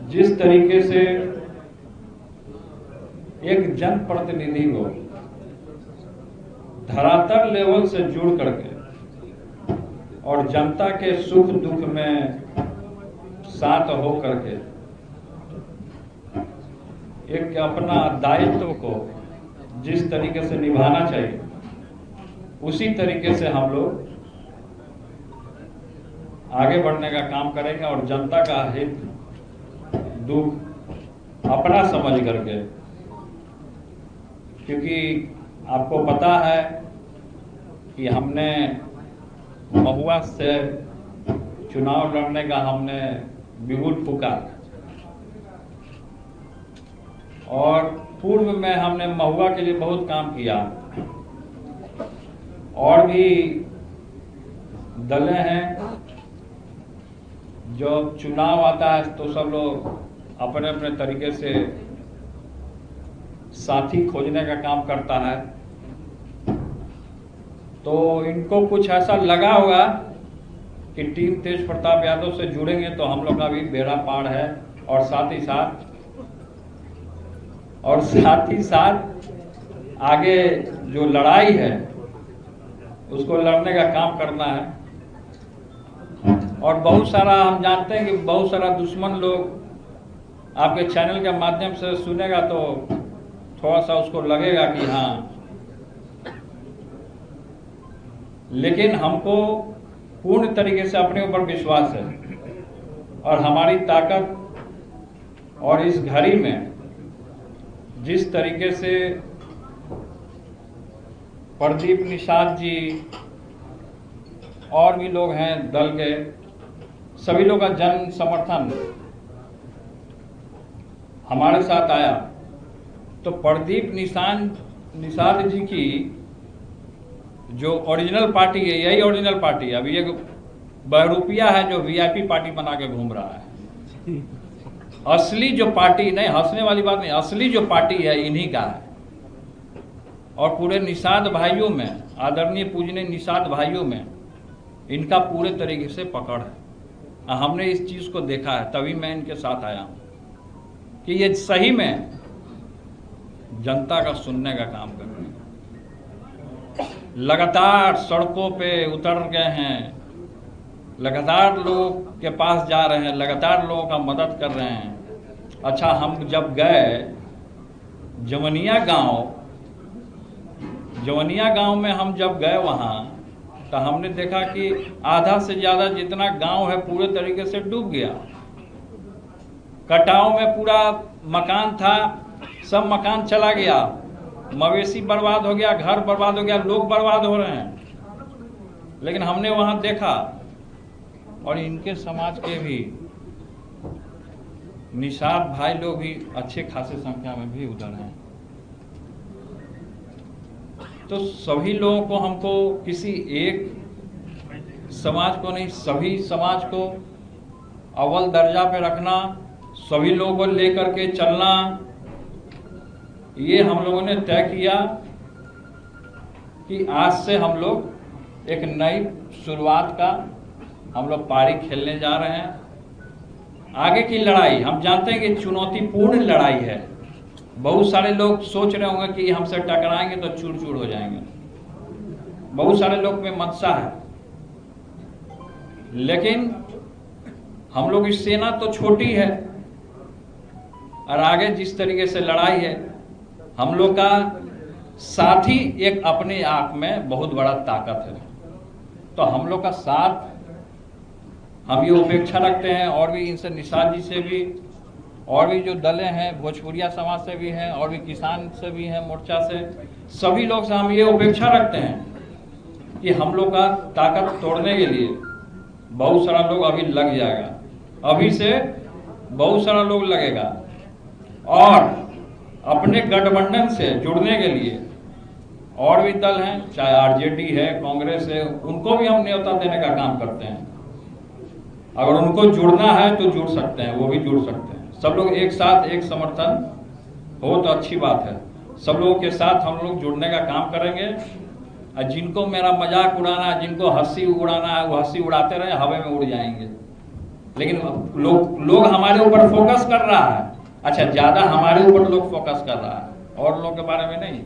जिस तरीके से एक जनप्रतिनिधि को धरातल लेवल से जुड़ करके और जनता के सुख दुख में साथ हो करके एक अपना दायित्व को जिस तरीके से निभाना चाहिए उसी तरीके से हम लोग आगे बढ़ने का काम करेंगे और जनता का हित दुख अपना समझ करके, क्योंकि आपको पता है कि हमने महुआ से चुनाव लड़ने का हमने बिगुल फूका और पूर्व में हमने महुआ के लिए बहुत काम किया। और भी दलें हैं जो चुनाव आता है तो सब लोग अपने अपने तरीके से साथी खोजने का काम करता है। तो इनको कुछ ऐसा लगा होगा कि टीम तेज प्रताप यादव से जुड़ेंगे तो हम लोग का भी बेड़ा पार है और साथ ही साथ आगे जो लड़ाई है उसको लड़ने का काम करना है। और बहुत सारा हम जानते हैं कि बहुत सारा दुश्मन लोग आपके चैनल के माध्यम से सुनेगा तो थोड़ा सा उसको लगेगा कि हाँ, लेकिन हमको पूर्ण तरीके से अपने ऊपर विश्वास है और हमारी ताकत और इस घड़ी में जिस तरीके से प्रदीप निषाद जी और भी लोग हैं दल के, सभी लोग का जन समर्थन हमारे साथ आया तो प्रदीप निषाद जी की जो ओरिजिनल पार्टी है यही ओरिजिनल पार्टी है। अभी ये बहरूपिया है जो वीआईपी पार्टी बना के घूम रहा है। असली जो पार्टी, नहीं हंसने वाली बात नहीं, असली जो पार्टी है इन्हीं का है। और पूरे निषाद भाइयों में, आदरणीय पूजनीय निषाद भाइयों में इनका पूरे तरीके से पकड़ है। हमने इस चीज को देखा है, तभी मैं इनके साथ आया हूं कि ये सही में जनता का सुनने का काम कर रहे हैं। लगातार सड़कों पे उतर गए हैं, लगातार लोग के पास जा रहे हैं, लगातार लोगों का मदद कर रहे हैं। अच्छा, हम जब गए जवनिया गांव में हम जब गए वहां तो हमने देखा कि आधा से ज्यादा जितना गांव है पूरे तरीके से डूब गया। कटाव में पूरा मकान था, सब मकान चला गया, मवेशी बर्बाद हो गया, घर बर्बाद हो गया, लोग बर्बाद हो रहे हैं। लेकिन हमने वहां देखा और इनके समाज के भी निषाद भाई लोग भी अच्छे खासे संख्या में भी उधर हैं। तो सभी लोगों को, हमको किसी एक समाज को नहीं, सभी समाज को अव्वल दर्जा पे रखना, सभी लोगों को लेकर के चलना, ये हम लोगों ने तय किया कि आज से हम लोग एक नई शुरुआत का हम लोग पारी खेलने जा रहे हैं। आगे की लड़ाई हम जानते हैं कि चुनौतीपूर्ण लड़ाई है। बहुत सारे लोग सोच रहे होंगे कि हमसे टकराएंगे तो चूर चूर हो जाएंगे, बहुत सारे लोग में मनसा है। लेकिन हम लोग की सेना तो छोटी है और आगे जिस तरीके से लड़ाई है, हम लोग का साथ ही एक अपने आप में बहुत बड़ा ताकत है। तो हम लोग का साथ हम ये अपेक्षा रखते हैं। और भी इनसे, निषाद जी से भी, और भी जो दलें हैं, भोजपुरिया समाज से भी हैं और भी किसान से भी हैं, मोर्चा से, सभी लोग से हम ये अपेक्षा रखते हैं कि हम लोग का ताकत तोड़ने के लिए बहुत सारा लोग अभी लग जाएगा, अभी से बहुत सारा लोग लगेगा। और अपने गठबंधन से जुड़ने के लिए और भी दल हैं, चाहे आरजेडी है, कांग्रेस है, उनको भी हम न्योता देने का काम करते हैं। अगर उनको जुड़ना है तो जुड़ सकते हैं, वो भी जुड़ सकते हैं। सब लोग एक साथ एक समर्थन हो तो अच्छी बात है। सब लोगों के साथ हम लोग जुड़ने का काम करेंगे। और जिनको मेरा मजाक उड़ाना है, जिनको हंसी उड़ाना है, वो हंसी उड़ाते रहे, हवा में उड़ जाएंगे। लेकिन लोग हमारे ऊपर फोकस कर रहा है। अच्छा, ज्यादा हमारे ऊपर लोग फोकस कर रहा है और लोगों के बारे में नहीं।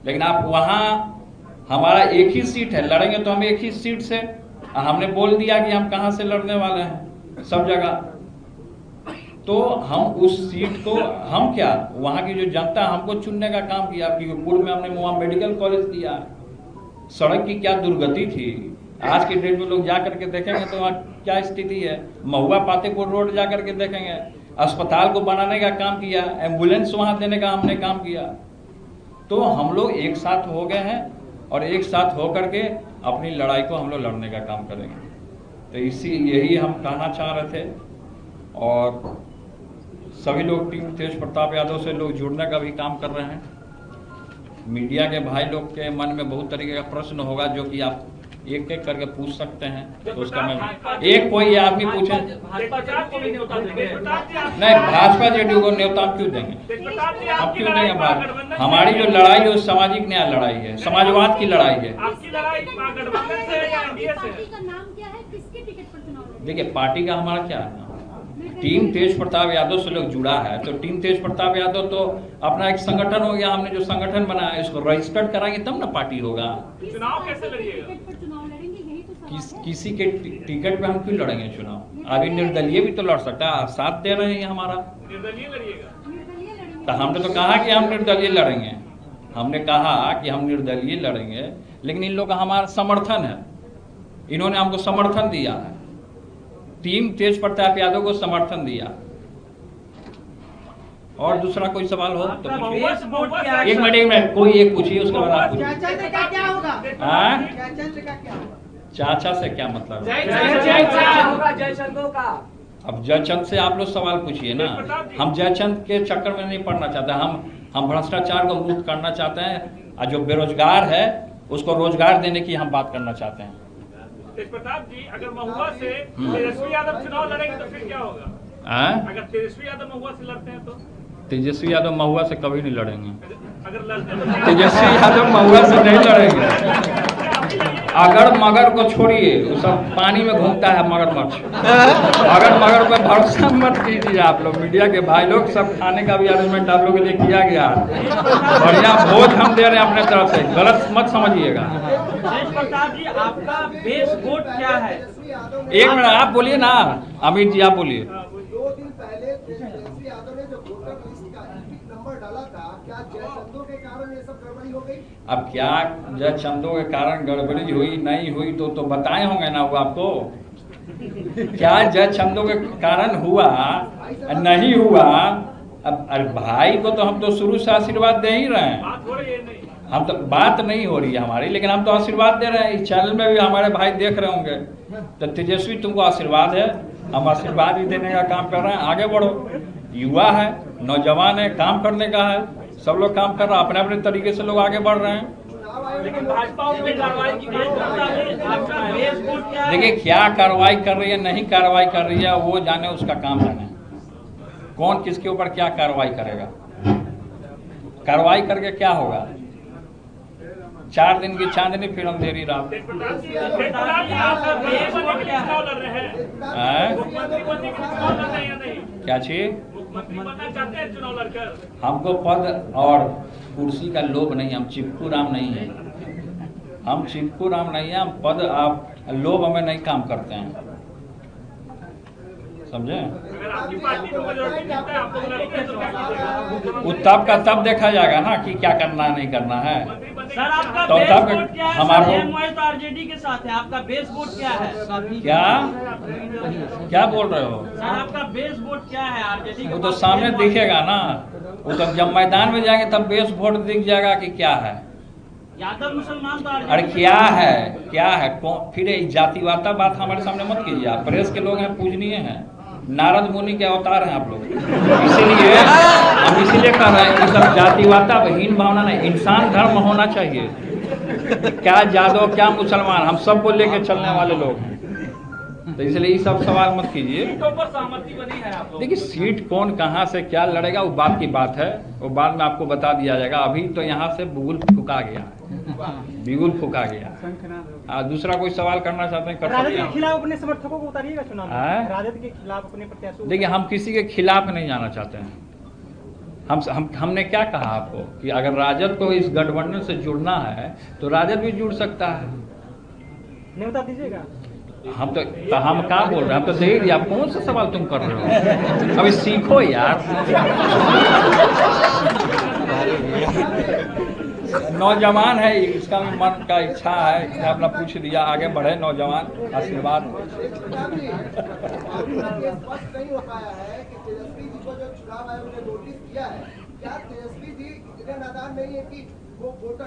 लेकिन आप वहां हमारा एक ही सीट है, लड़ेंगे तो हम एक ही सीट से। हमने बोल दिया कि हम कहां से लड़ने वाले हैं सब जगह, तो हम उस सीट को हम क्या, वहां की जो जनता हमको चुनने का काम किया। क्योंकि पूर्व में हमने वहां मेडिकल कॉलेज दिया, सड़क की क्या दुर्गति थी। आज के डेट में लोग जा करके देखेंगे तो वहाँ क्या स्थिति है। महुआ पातेपुर रोड जा करके देखेंगे, अस्पताल को बनाने का काम किया, एम्बुलेंस वहां देने का हमने काम किया। तो हम लोग एक साथ हो गए हैं और एक साथ होकर के अपनी लड़ाई को हम लोग लड़ने का काम करेंगे। तो यही हम कहना चाह रहे थे। और सभी लोग टीम तेज प्रताप यादव से लोग जुड़ने का भी काम कर रहे हैं। मीडिया के भाई लोग के मन में बहुत तरीके का प्रश्न होगा जो कि आप एक एक करके पूछ सकते हैं, तो उसका मैं एक कोई आदमी पूछे नहीं, भाजपा जेडीयू को न्योता क्यों देंगे, हम क्यों देंगे बात। हमारी जो लड़ाई है वो सामाजिक न्याय लड़ाई है, समाजवाद की लड़ाई है। देखिए, पार्टी का हमारा क्या है, टीम तेज प्रताप यादव से लोग जुड़ा है, तो टीम तेज प्रताप यादव तो अपना एक संगठन हो गया। हमने जो संगठन बनाया इसको रजिस्टर्ड कराएंगे तब ना पार्टी होगा। चुनाव कैसे लड़िएगा? किसी के टिकट पे हम क्यों लड़ेंगे चुनाव। अभी निर्दलीय भी तो लड़ सकता है, साथ दे रहे हैं हमारा। निर्दलीय लड़िएगा? तो हमने तो कहा कि हम निर्दलीय लड़ेंगे, हमने कहा कि हम निर्दलीय लड़ेंगे, लेकिन इन लोग का हमारा समर्थन है, इन्होंने हमको समर्थन दिया है, टीम तेज प्रताप यादव को समर्थन दिया। और दूसरा कोई सवाल हो तो एक मिनट कोई एक पूछिए, उसके बाद आप पूछिए। चाचा से क्या मतलब? अब जयचंद से आप लोग सवाल पूछिए ना। हम जयचंद के चक्कर में नहीं पड़ना चाहते, हम भ्रष्टाचार को मुक्त करना चाहते हैं, और जो बेरोजगार है उसको रोजगार देने की हम बात करना चाहते हैं। तेज प्रताप जी, अगर महुआ से तेजस्वी यादव चुनाव लड़ेंगे तो फिर क्या होगा? अगर तेजस्वी यादव महुआ से लड़ते हैं तो? तेजस्वी यादव महुआ से कभी नहीं लड़ेंगे। अगर लड़ते तो तेजस्वी यादव महुआ से नहीं लड़ेंगे। अगर मगर को छोड़िए, वो सब पानी में घूमता है मगरमच्छ। अगर मगर पे भरोसा मत कीजिए आप लोग, मीडिया के भाई लोग। सब खाने का भी अरेंजमेंट आप लोगों के लिए किया गया, बढ़िया भोज हम दे रहे हैं अपने तरफ से, गलत मत समझिएगा। तेज प्रताप जी, आपका बेस वोट क्या है? एक मिनट आप बोलिए ना, अमित जी आप बोलिए। 2 दिन पहले तेजस्वी यादव ने जो वोटर लिस्ट का नंबर डाला था, क्या जयचंदों के कारण ये सब गड़बड़ी हो गई? अब क्या जयचंदों के कारण गड़बड़ी हुई नहीं हुई तो बताए होंगे ना वो आपको। क्या जयचंदों के कारण हुआ नहीं हुआ? अब अरे भाई को तो हम तो शुरू से आशीर्वाद दे ही रहे हैं। हम तो बात नहीं हो रही है हमारी, लेकिन हम तो आशीर्वाद दे रहे हैं। इस चैनल में भी हमारे भाई देख रहे होंगे। तो तेजस्वी तुमको आशीर्वाद है, हम आशीर्वाद भी देने का काम कर रहे हैं। आगे बढ़ो, युवा है, नौजवान है, काम करने का है, सब लोग काम कर रहे हैं, अपने अपने तरीके से लोग आगे बढ़ रहे हैं। लेकिन भाजपा उसमें कार्रवाई की आपका बेस वोट क्या है? देखिए, क्या कार्रवाई कर रही है नहीं कार्रवाई कर रही है वो जाने, उसका काम जाने। कौन किसके ऊपर क्या कार्रवाई करेगा, कार्रवाई करके क्या होगा? 4 दिन की चांदनी फिर अंधेरी रात। क्या चीज? हमको पद और कुर्सी का लोभ नहीं, हम चिपकू राम नहीं है, हम चिपकू राम नहीं है, हम पद आप लोभ हमें नहीं काम करते हैं, समझे? वो तब का तब देखा जाएगा ना कि क्या करना नहीं करना है। सर, आपका तो बेस तब वोट क्या है? हमारे आरजेडी के साथ है, आपका बेस वोट क्या है? क्या बोल रहे हो? सर, आपका बेस वोट क्या है आरजेडी? वो तो सामने दिखेगा ना, वो तो जब मैदान में जाएंगे तब बेस वोट दिख जाएगा कि क्या है। यादव मुसलमान तो अरे क्या है फिर जातिवादा बात हमारे सामने मत कीजिए। आप प्रेस के लोग हैं, पूजनीय हैं, नारद मुनि के अवतार हैं आप लोग, इसीलिए हम इसीलिए कह रहे हैं कि सब जातिवादा हीन भावना नहीं, इंसान धर्म होना चाहिए। क्या यादव क्या मुसलमान, हम सबको लेके चलने वाले लोग हैं, तो इसलिए ये सब सवाल मत कीजिए। सहमति बनी है आप लोग? देखिए, सीट कौन कहाँ से क्या लड़ेगा वो बात की बात है, वो बाद में आपको बता दिया जाएगा। अभी तो यहाँ से बुगुल फुका गया है। बिगुल फूका गया। दूसरा कोई सवाल करना चाहते हैं कर राजद सकते के हैं। खिलाफ अपने समर्थकों को उतारिएगा चुनाव हैं? में। राजद के खिलाफ अपने प्रत्याशियों को देखिए, हम किसी के खिलाफ नहीं जाना चाहते हैं। हमने क्या कहा आपको कि अगर राजद को इस गठबंधन से जुड़ना है तो राजद भी जुड़ सकता है। नहीं बता दीजिएगा। हम तो हम क्या बोल रहे हैं, हम तो दे दिया। आप कौन सा सवाल तुम कर रहे हो? अभी सीखो यार। नौजवान है, इसका भी मन का इच्छा है कि अपना पूछ लिया, आगे बढ़े नौजवान, आशीर्वाद। ये स्पष्ट नहीं हो पाया है कि तेजस्वी जी को जो चुनाव आयोग ने नोटिस किया है, क्या तेजस्वी जी इतने नादान नहीं है कि वो वोटर